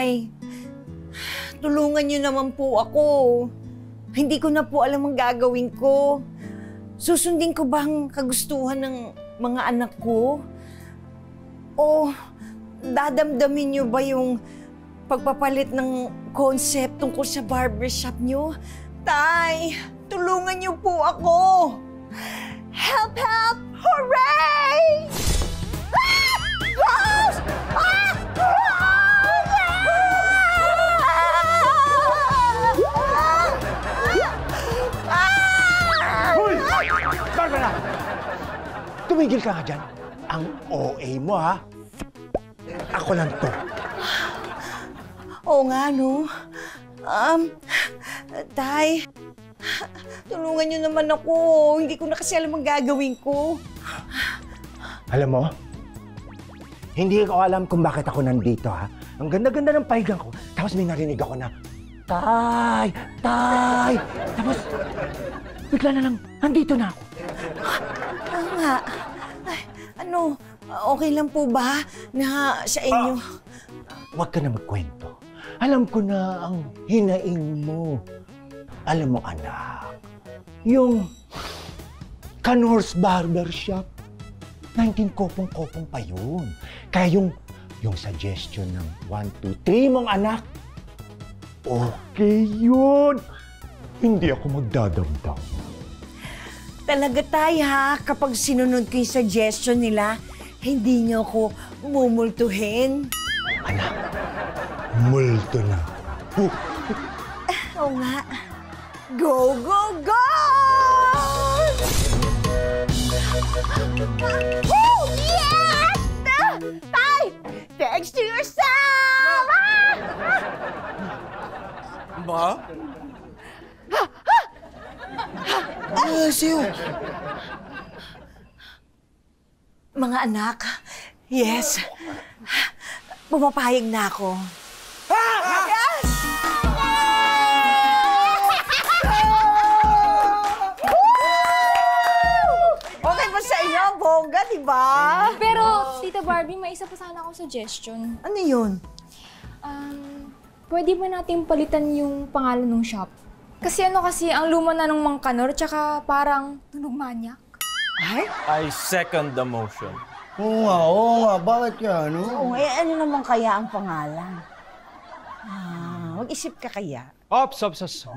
Tay, tulungan niyo naman po ako. Hindi ko na po alam ang gagawin ko. Susundin ko ba ang kagustuhan ng mga anak ko? O dadamdamin niyo ba yung pagpapalit ng concept tungkol sa barbershop niyo? Tay, tulungan niyo po ako! Help! Help! Hooray! Rose! Hoy! Barbara! Tumigil ka nga dyan. Ang OA mo, ha? Ako lang to. Oo nga, no? Tay, tulungan niyo naman ako. Hindi ko na kasi alam ang gagawin ko. Alam mo, hindi ko alam kung bakit ako nandito, ha? Ang ganda-ganda ng pahigang ko. Tapos may narinig ako na, Tay! Tay! Tapos, bigla na lang, nandito na ako. Oo nga. Ay, ano, okay lang po ba na sa inyo? Huwag ka na magkwento. Alam ko na ang hinaing mo. Alam mo, anak, yung Kanor's Barbershop, 19 kopong-kopong pa yun. Kaya yung suggestion ng 1, 2, 3 mong anak, okay yun. Hindi ako magdadamdam. Talaga, Tay, ha? Kapag sinunod ko yung suggestion nila, hindi niyo ako mumultuhin. Anak, multo na. Oo nga. Go, go, go! Oh, yes! Tay! Thanks to yourself! Ba? Siyo. Mga anak, yes. Pumapayag na ako. Yes! Okay ba sa inyo, bongga, di ba? Pero, Tita Barbie, may isa pa sana akong suggestion. Ano yun? Pwede ba natin palitan yung pangalan ng shop? Kasi ang luma na ng Mang Kanor, tsaka parang tunog manyak. Ay? I second the motion. Oo nga. Bakit yan, no? Oo, ano naman kaya ang pangalan? Mag-isip ka kaya? Ops.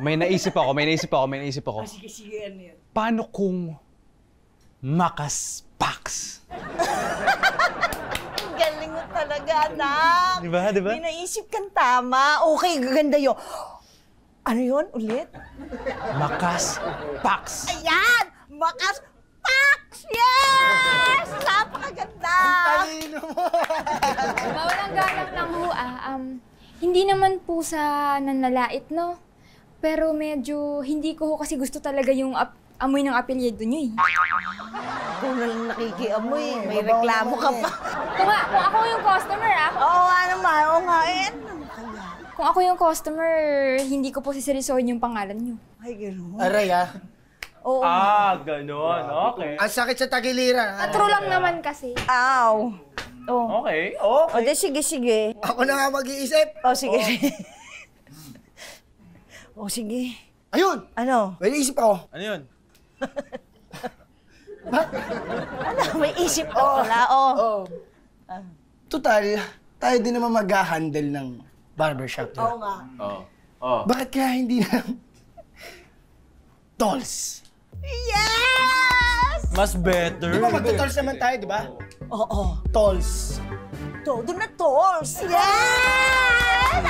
May naisip ako. Sige, ano yun? Paano kung Makas-Pax? Galing mo talaga, anak. Di ba? May naisip kang tama. Okay, gaganda yun. Ano yun? Ulit? Makas-Pax. Ayan! Makas-Pax! Yes! Napakaganda! Ang talino mo! Mawalang galang lang ho, hindi naman po sa nanlalait, no? Pero medyo hindi ko ho kasi gusto talaga yung amoy ng apelyido nyo, eh. Kung na lang nakikiamoy, may reklamo ka pa. Kung ako yung customer, Oo nga naman, ano naman kaya? Kung ako yung customer, hindi ko po siserisohin yung pangalan nyo. Ay, gano'n. Aray, Oo. Ganon. Okay. Ang sakit sa tagiliran. True lang naman kasi. Aw. Oh. Okay. O, di sige. Ako na nga mag-iisip. O, sige. O, sige. Ayun! Ano? May isip ako. Ano yun? Ano? May isip ka pala, Oo. Total, tayo din naman mag-handle ng barbershop. Oo nga. Oh. Bakit kaya hindi na tolls? Yes! Mas better. Di ba magto-tolls naman tayo, di ba? Oo. Tolls. Todo na tolls. Yes!